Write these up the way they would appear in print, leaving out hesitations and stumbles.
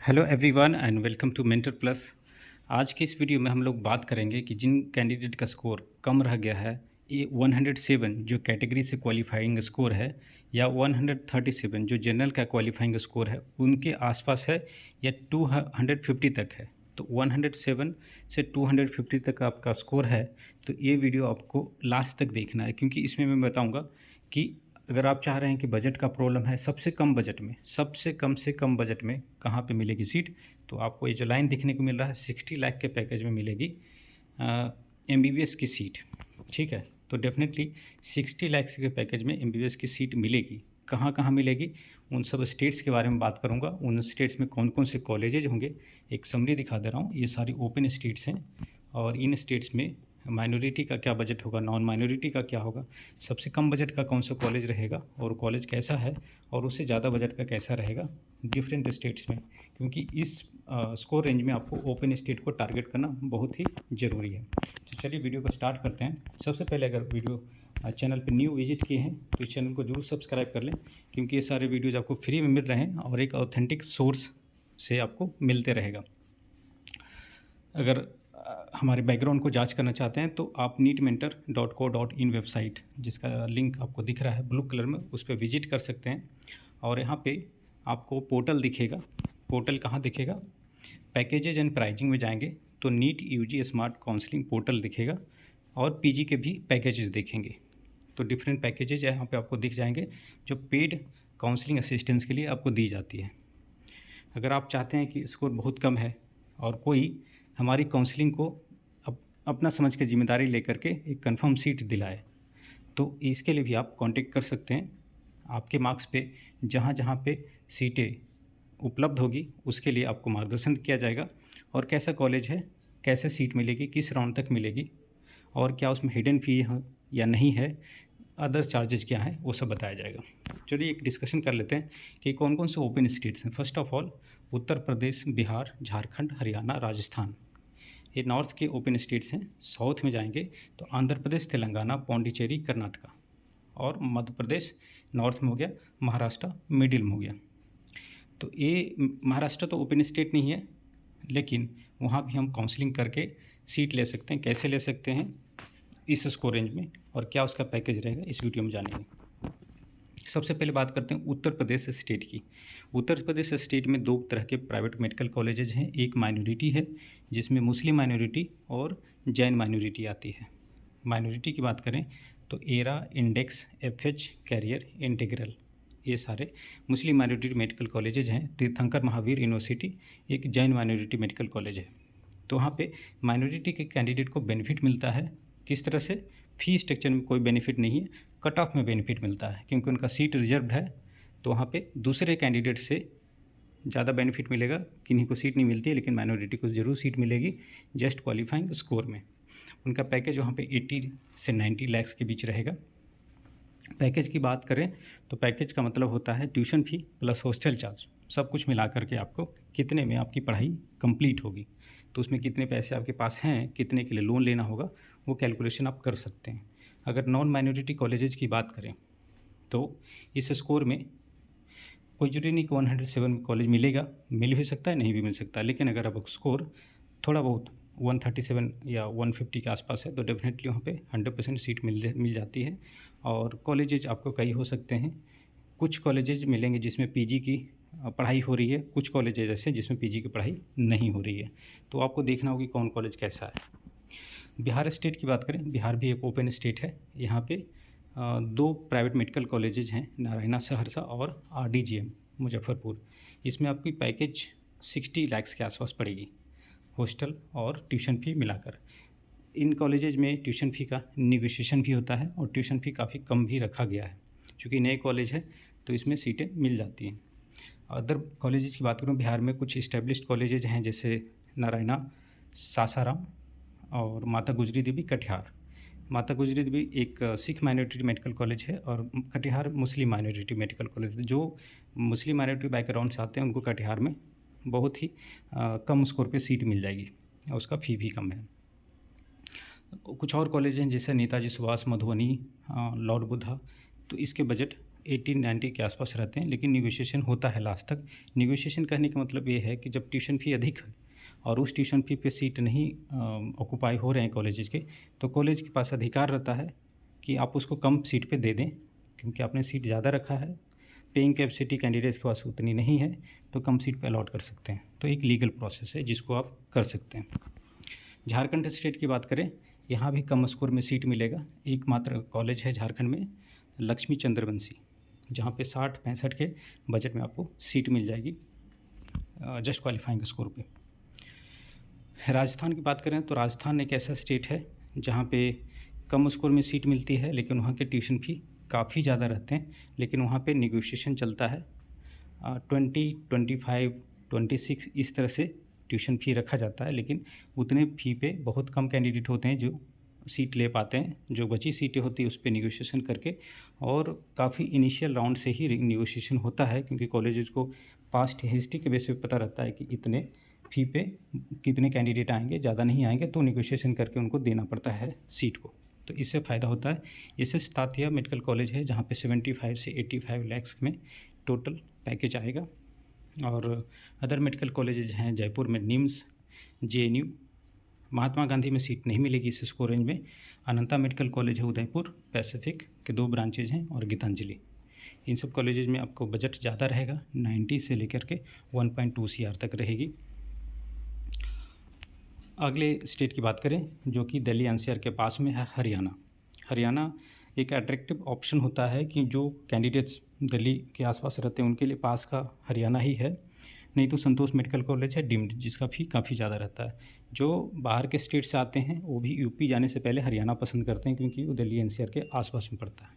Hello everyone and welcome to mentor plus. आज की इस वीडियो में हम लोग बात करेंगे कि जिन कैंडिडेट का स्कोर कम रह गया है, ये 107 जो कैटेगरी से क्वालिफाइंग स्कोर है या 137 जो जनरल का क्वालिफाइंग स्कोर है, उनके आसपास है या 250 तक है। तो 107 से 250 तक आपका स्कोर है, तो ये वीडियो आपको लास्ट तक देखना है, क्योंकि इसमें मैं बताऊंगा कि अगर आप चाह रहे हैं कि बजट का प्रॉब्लम है, सबसे कम बजट में, सबसे कम से कम बजट में कहाँ पे मिलेगी सीट, तो आपको ये जो लाइन देखने को मिल रहा है 60 लाख के पैकेज में मिलेगी MBBS की सीट। ठीक है, तो डेफिनेटली 60 लाख के पैकेज में MBBS की सीट मिलेगी। कहाँ कहाँ मिलेगी, उन सब स्टेट्स के बारे में बात करूँगा। उन स्टेट्स में कौन कौन से कॉलेजेज होंगे, एक समरी दिखा दे रहा हूँ। ये सारी ओपन स्टेट्स हैं और इन स्टेट्स में माइनॉरिटी का क्या बजट होगा, नॉन माइनॉरिटी का क्या होगा, सबसे कम बजट का कौन सा कॉलेज रहेगा और कॉलेज कैसा है, और उससे ज़्यादा बजट का कैसा रहेगा डिफरेंट स्टेट्स में, क्योंकि इस स्कोर रेंज में आपको ओपन स्टेट को टारगेट करना बहुत ही ज़रूरी है। तो चलिए वीडियो को स्टार्ट करते हैं। सबसे पहले अगर वीडियो चैनल पर न्यू विजिट किए हैं तो इस चैनल को जरूर सब्सक्राइब कर लें, क्योंकि ये सारे वीडियोज़ आपको फ्री में मिल रहे हैं और एक ऑथेंटिक सोर्स से आपको मिलते रहेगा। अगर हमारे बैकग्राउंड को जांच करना चाहते हैं तो आप neetmentor.co.in वेबसाइट, जिसका लिंक आपको दिख रहा है ब्लू कलर में, उस पर विजिट कर सकते हैं। और यहाँ पे आपको पोर्टल दिखेगा। पोर्टल कहाँ दिखेगा, पैकेजेज एंड प्राइजिंग में जाएंगे तो NEET UG smart counselling portal दिखेगा और PG के भी पैकेजेस देखेंगे। तो डिफरेंट पैकेजेज यहाँ पे आपको दिख जाएंगे जो पेड काउंसलिंग असिस्टेंस के लिए आपको दी जाती है। अगर आप चाहते हैं कि स्कोर बहुत कम है और कोई हमारी काउंसलिंग को अपना समझ के जिम्मेदारी लेकर के एक कंफर्म सीट दिलाए, तो इसके लिए भी आप कांटेक्ट कर सकते हैं। आपके मार्क्स पे जहाँ जहाँ पे सीटें उपलब्ध होगी उसके लिए आपको मार्गदर्शन किया जाएगा, और कैसा कॉलेज है, कैसे सीट मिलेगी, किस राउंड तक मिलेगी, और क्या उसमें हिडन फ़ी है या नहीं है, अदर चार्जेज क्या हैं, वो सब बताया जाएगा। चलिए एक डिस्कशन कर लेते हैं कि कौन कौन से ओपन स्टेट्स हैं। First of all Uttar Pradesh, Bihar, Jharkhand, Haryana, Rajasthan, ये नॉर्थ के ओपन स्टेट्स हैं। साउथ में जाएंगे तो आंध्र प्रदेश, तेलंगाना, पौंडीचेरी, कर्नाटका, और मध्य प्रदेश नॉर्थ में हो गया, महाराष्ट्र मिडिल में हो गया। तो ये महाराष्ट्र तो ओपन स्टेट नहीं है, लेकिन वहाँ भी हम काउंसलिंग करके सीट ले सकते हैं। कैसे ले सकते हैं इस स्कोर रेंज में और क्या उसका पैकेज रहेगा, इस वीडियो में जानेंगे। सबसे पहले बात करते हैं उत्तर प्रदेश स्टेट की। उत्तर प्रदेश स्टेट में दो तरह के प्राइवेट मेडिकल कॉलेजेज हैं। एक माइनॉरिटी है जिसमें मुस्लिम माइनॉरिटी और जैन माइनॉरिटी आती है। माइनॉरिटी की बात करें तो Era, index, FH, career, integral, ये सारे मुस्लिम माइनॉरिटी मेडिकल कॉलेजेज हैं। तीर्थंकर महावीर यूनिवर्सिटी एक जैन माइनॉरिटी मेडिकल कॉलेज है। तो वहाँ पे माइनॉरिटी के कैंडिडेट को बेनिफिट मिलता है। किस तरह से, फ़ी स्ट्रक्चर में कोई बेनिफिट नहीं है, कट ऑफ में बेनिफिट मिलता है, क्योंकि उनका सीट रिजर्व्ड है। तो वहाँ पे दूसरे कैंडिडेट से ज़्यादा बेनिफिट मिलेगा। किन्हीं को सीट नहीं मिलती है, लेकिन माइनॉरिटी को ज़रूर सीट मिलेगी जस्ट क्वालिफाइंग स्कोर में। उनका पैकेज वहाँ पे 80 से 90 लाख के बीच रहेगा। पैकेज की बात करें तो पैकेज का मतलब होता है tuition fee plus hostel charge, सब कुछ मिला करके आपको कितने में आपकी पढ़ाई कंप्लीट होगी। तो उसमें कितने पैसे आपके पास हैं, कितने के लिए लोन लेना होगा, वो कैलकुलेशन आप कर सकते हैं। अगर नॉन माइनॉरिटी कॉलेजेज की बात करें तो इस स्कोर में कोई जरूरी नहीं कि 107 कॉलेज मिलेगा, मिल भी सकता है, नहीं भी मिल सकता। लेकिन अगर अब स्कोर थोड़ा बहुत 137 या 150 के आसपास है तो डेफिनेटली वहाँ पे 100% सीट मिल जाती है। और कॉलेजेज आपको कई हो सकते हैं। कुछ कॉलेजेज मिलेंगे जिसमें PG की पढ़ाई हो रही है, कुछ कॉलेजेज ऐसे जिसमें PG की पढ़ाई नहीं हो रही है। तो आपको देखना होगी कौन कॉलेज कैसा है। बिहार स्टेट की बात करें, बिहार भी एक ओपन स्टेट है। यहाँ पे दो प्राइवेट मेडिकल कॉलेजेज हैं, नारायणा सहरसा और RDGM मुजफ्फरपुर। इसमें आपकी पैकेज 60 लाख के आसपास पड़ेगी, हॉस्टल और ट्यूशन फ़ी मिलाकर। इन कॉलेजेज में ट्यूशन फ़ी का निगोशिएशन भी होता है और ट्यूशन फ़ी काफ़ी कम भी रखा गया है, क्योंकि नए कॉलेज है तो इसमें सीटें मिल जाती हैं। अदर कॉलेजेज की बात करूँ, बिहार में कुछ इस्टेब्लिश्ड कॉलेजेज हैं जैसे नारायणा, सासाराम और माता गुजरी देवी कटिहार। माता गुजरी देवी एक सिख माइनॉरिटी मेडिकल कॉलेज है और कटिहार मुस्लिम माइनॉरिटी मेडिकल कॉलेज है। जो मुस्लिम माइनॉरिटी बैकग्राउंड से आते हैं उनको कटिहार में बहुत ही कम स्कोर पे सीट मिल जाएगी और उसका फ़ी भी कम है। कुछ और कॉलेज हैं जैसे नेताजी सुभाष, मधुबनी, लॉर्ड बुद्धा, तो इसके बजट 1890 के आसपास रहते हैं, लेकिन निगोशिएशन होता है लास्ट तक। निगोशिएशन कहने का मतलब ये है कि जब ट्यूशन फ़ी अधिक है और उस ट्यूशन फ़ी पे सीट नहीं ऑक्यूपाई हो रहे हैं कॉलेजेस के, तो कॉलेज के पास अधिकार रहता है कि आप उसको कम सीट पे दे दें, क्योंकि आपने सीट ज़्यादा रखा है, पेइंग कैपेसिटी कैंडिडेट्स के पास उतनी नहीं है, तो कम सीट पे अलॉट कर सकते हैं। तो एक लीगल प्रोसेस है जिसको आप कर सकते हैं। झारखंड स्टेट की बात करें, यहाँ भी कम स्कोर में सीट मिलेगा। एकमात्र कॉलेज है झारखंड में लक्ष्मी चंद्रवंशी, जहाँ पे 60-65 के बजट में आपको सीट मिल जाएगी जस्ट क्वालिफाइंग स्कोर पे। राजस्थान की बात करें तो राजस्थान एक ऐसा स्टेट है जहाँ पे कम स्कोर में सीट मिलती है, लेकिन वहाँ के ट्यूशन फ़ी काफ़ी ज़्यादा रहते हैं, लेकिन वहाँ पे निगोशिएशन चलता है। 20, 25, 26 इस तरह से ट्यूशन फ़ी रखा जाता है, लेकिन उतने फ़ी पे बहुत कम कैंडिडेट होते हैं जो सीट ले पाते हैं। जो बची सीटें होती है उस पर निगोशिएशन करके, और काफ़ी इनिशियल राउंड से ही निगोशिएशन होता है, क्योंकि कॉलेजेस को पास्ट हिस्ट्री के बेस पे पता रहता है कि इतने फ़ी पे कितने कैंडिडेट आएंगे, ज़्यादा नहीं आएंगे, तो निगोशिएशन करके उनको देना पड़ता है सीट को। तो इससे फ़ायदा होता है। एसएस तात्या मेडिकल कॉलेज है जहाँ पे 75 से 85 लाख में टोटल पैकेज आएगा। और अदर मेडिकल कॉलेजेज हैं जयपुर में निम्स, जेएनयू। महात्मा गांधी में सीट नहीं मिलेगी इस स्कोर रेंज में। अनंता मेडिकल कॉलेज है उदयपुर, पैसिफिक के 2 ब्रांचेज हैं, और गीतांजलि। इन सब कॉलेजेज में आपको बजट ज़्यादा रहेगा, 90 से लेकर के 1.2 CR तक रहेगी। अगले स्टेट की बात करें जो कि दिल्ली एनसीआर के पास में है, हरियाणा। हरियाणा एक अट्रैक्टिव ऑप्शन होता है कि जो कैंडिडेट्स दिल्ली के आसपास रहते हैं उनके लिए पास का हरियाणा ही है। नहीं तो संतोष मेडिकल कॉलेज है डीम्ड, जिसका फ़ी काफ़ी ज़्यादा रहता है। जो बाहर के स्टेट से आते हैं वो भी यूपी जाने से पहले हरियाणा पसंद करते हैं, क्योंकि वो दिल्ली एनसीआर के आसपास में पड़ता है।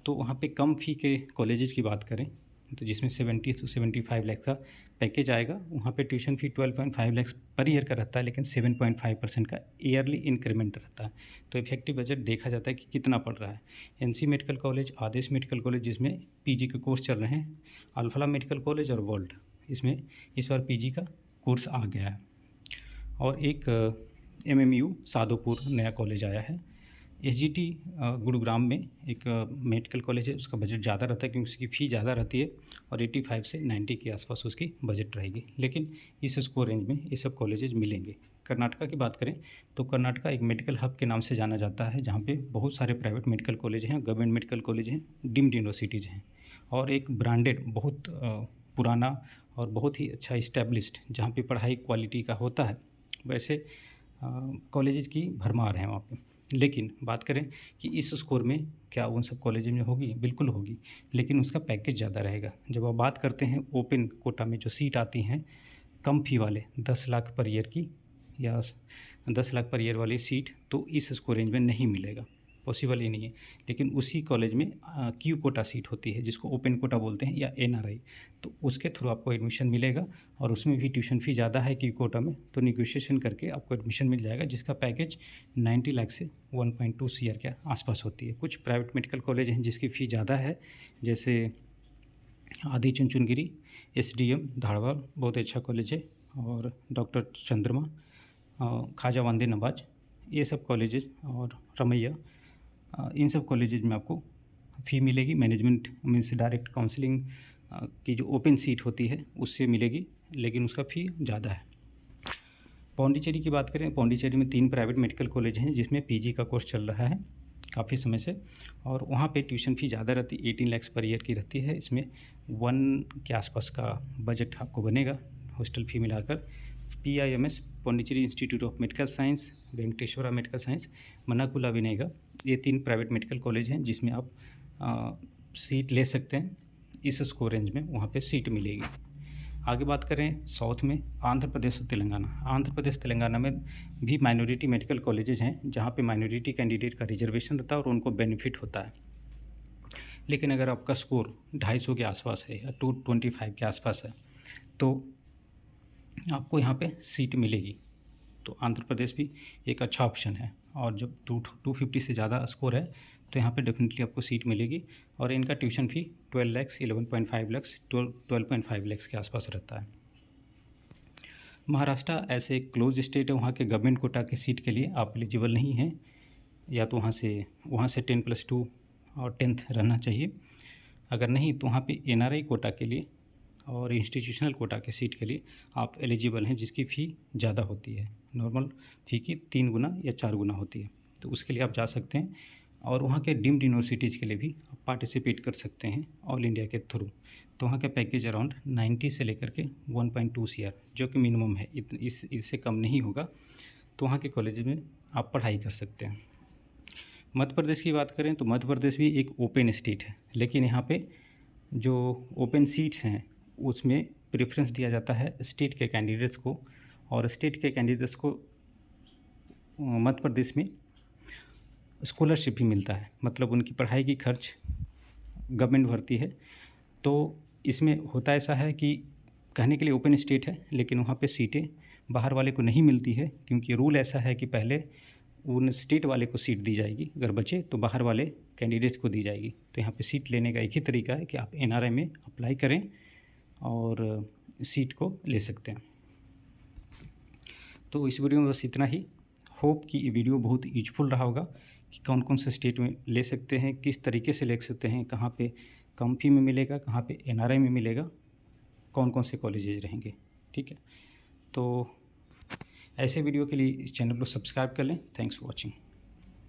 तो वहाँ पे कम फ़ी के कॉलेजेस की बात करें तो जिसमें 70 से 75 लाख का पैकेज आएगा, वहाँ पे tuition fee 12.5 lakh per year का रहता है, लेकिन 7.5% का ईयरली इंक्रीमेंट रहता है। तो इफेक्टिव बजट देखा जाता है कि कितना पड़ रहा है। एनसी मेडिकल कॉलेज, आदेश मेडिकल कॉलेज जिसमें पीजी के कोर्स चल रहे हैं, अल्फला मेडिकल कॉलेज और वर्ल्ड, इसमें इस बार पीजी का कोर्स आ गया है। और एक एमएमयू सादोपुर नया कॉलेज आया है। एसजीटी गुरुग्राम में एक मेडिकल कॉलेज है, उसका बजट ज़्यादा रहता है क्योंकि उसकी फ़ी ज़्यादा रहती है, और 85 से 90 के आसपास उसकी बजट रहेगी, लेकिन इस स्कोर रेंज में ये सब कॉलेजेज मिलेंगे। कर्नाटका की बात करें तो कर्नाटका एक मेडिकल हब के नाम से जाना जाता है, जहाँ पे बहुत सारे प्राइवेट मेडिकल कॉलेज हैं, गवर्नमेंट मेडिकल कॉलेज हैं, डीम्ड यूनिवर्सिटीज़ हैं, और एक ब्रांडेड बहुत पुराना और बहुत ही अच्छा इस्टेब्लिश्ड जहाँ पे पढ़ाई क्वालिटी का होता है, वैसे कॉलेजेस की भरमार है वहाँ पे। लेकिन बात करें कि इस स्कोर में क्या उन सब कॉलेज में होगी, बिल्कुल होगी, लेकिन उसका पैकेज ज़्यादा रहेगा। जब आप बात करते हैं ओपन कोटा में जो सीट आती हैं कम फ़ी वाले 10 लाख पर ईयर की या 10 लाख पर ईयर वाली सीट, तो इस स्कोर रेंज में नहीं मिलेगा, पॉसिबल ही नहीं है। लेकिन उसी कॉलेज में क्यू कोटा सीट होती है जिसको ओपन कोटा बोलते हैं, या एनआरआई, तो उसके थ्रू आपको एडमिशन मिलेगा, और उसमें भी ट्यूशन फ़ी ज़्यादा है क्यू कोटा में, तो निगोशिएशन करके आपको एडमिशन मिल जाएगा, जिसका पैकेज 90 लाख से 1.2 CR के आसपास होती है। कुछ प्राइवेट मेडिकल कॉलेज हैं जिसकी फ़ी ज़्यादा है, जैसे आदि चुनचुनगिरी, SDM धारवाड़ बहुत अच्छा कॉलेज है, और डॉक्टर चंद्रमा, ख्वाजा वंदे नवाज, ये सब कॉलेजेस, और रमैया, इन सब कॉलेजेज में आपको फ़ी मिलेगी। मैनेजमेंट मीन्स डायरेक्ट काउंसलिंग की जो ओपन सीट होती है उससे मिलेगी, लेकिन उसका फ़ी ज़्यादा है। पौंडीचेरी की बात करें, पौंडीचेरी में 3 प्राइवेट मेडिकल कॉलेज हैं जिसमें पीजी का कोर्स चल रहा है काफ़ी समय से, और वहाँ पे ट्यूशन फ़ी ज़्यादा रहती है, 18 लाख पर ईयर की रहती है। इसमें 1 के आसपास का बजट आपको बनेगा हॉस्टल फ़ी मिलाकर। PIMS Pondicherry institute of medical science, Venkateshwara medical science, Manakula Vinayaga, ये 3 प्राइवेट मेडिकल कॉलेज हैं जिसमें आप सीट ले सकते हैं। इस स्कोर रेंज में वहाँ पे सीट मिलेगी। आगे बात करें साउथ में, आंध्र प्रदेश और तेलंगाना। आंध्र प्रदेश तेलंगाना में भी माइनॉरिटी मेडिकल कॉलेजेस हैं जहाँ पे माइनॉरिटी कैंडिडेट का रिजर्वेशन रहता है और उनको बेनिफिट होता है। लेकिन अगर आपका स्कोर 250 के आसपास है या 225 के आसपास है तो आपको यहाँ पे सीट मिलेगी। तो आंध्र प्रदेश भी एक अच्छा ऑप्शन है, और जब 250 से ज़्यादा स्कोर है तो यहाँ पे डेफिनेटली आपको सीट मिलेगी। और इनका ट्यूशन फ़ी 12 लाख, 11.5 लाख, 12.5 लाख के आसपास रहता है। महाराष्ट्र ऐसे एक क्लोज स्टेट है, वहाँ के गवर्नमेंट कोटा की सीट के लिए आप एलिजिबल नहीं हैं, या तो वहाँ से 10+2 और 10th रहना चाहिए। अगर नहीं तो वहाँ पे NRI कोटा के लिए और इंस्टीट्यूशनल कोटा के सीट के लिए आप एलिजिबल हैं, जिसकी फ़ी ज़्यादा होती है, नॉर्मल फ़ी की 3 गुना या 4 गुना होती है। तो उसके लिए आप जा सकते हैं और वहाँ के डीम्ड यूनिवर्सिटीज़ के लिए भी आप पार्टिसिपेट कर सकते हैं ऑल इंडिया के थ्रू। तो वहाँ का पैकेज अराउंड 90 से लेकर के 1.2 CR जो कि मिनिमम है, इससे कम नहीं होगा। तो वहाँ के कॉलेज में आप पढ़ाई कर सकते हैं। मध्य प्रदेश की बात करें तो मध्य प्रदेश भी एक ओपन स्टेट है, लेकिन यहाँ पे जो ओपन सीट्स हैं उसमें प्रेफरेंस दिया जाता है स्टेट के कैंडिडेट्स को, और स्टेट के कैंडिडेट्स को मध्य प्रदेश में स्कॉलरशिप भी मिलता है, मतलब उनकी पढ़ाई की खर्च गवर्नमेंट भरती है। तो इसमें होता ऐसा है कि कहने के लिए ओपन स्टेट है, लेकिन वहाँ पे सीटें बाहर वाले को नहीं मिलती है, क्योंकि रूल ऐसा है कि पहले उन स्टेट वाले को सीट दी जाएगी, अगर बचे तो बाहर वाले कैंडिडेट्स को दी जाएगी। तो यहाँ पे सीट लेने का एक ही तरीका है कि आप NRI में अप्लाई करें और सीट को ले सकते हैं। तो इस वीडियो में बस इतना ही। होप कि ये वीडियो बहुत यूजफुल रहा होगा कि कौन कौन से स्टेट में ले सकते हैं, किस तरीके से ले सकते हैं, कहाँ पे कम फी में मिलेगा, कहाँ पे NRI में मिलेगा, कौन कौन से कॉलेजेज रहेंगे। ठीक है, तो ऐसे वीडियो के लिए इस चैनल को सब्सक्राइब कर लें। Thanks for watching.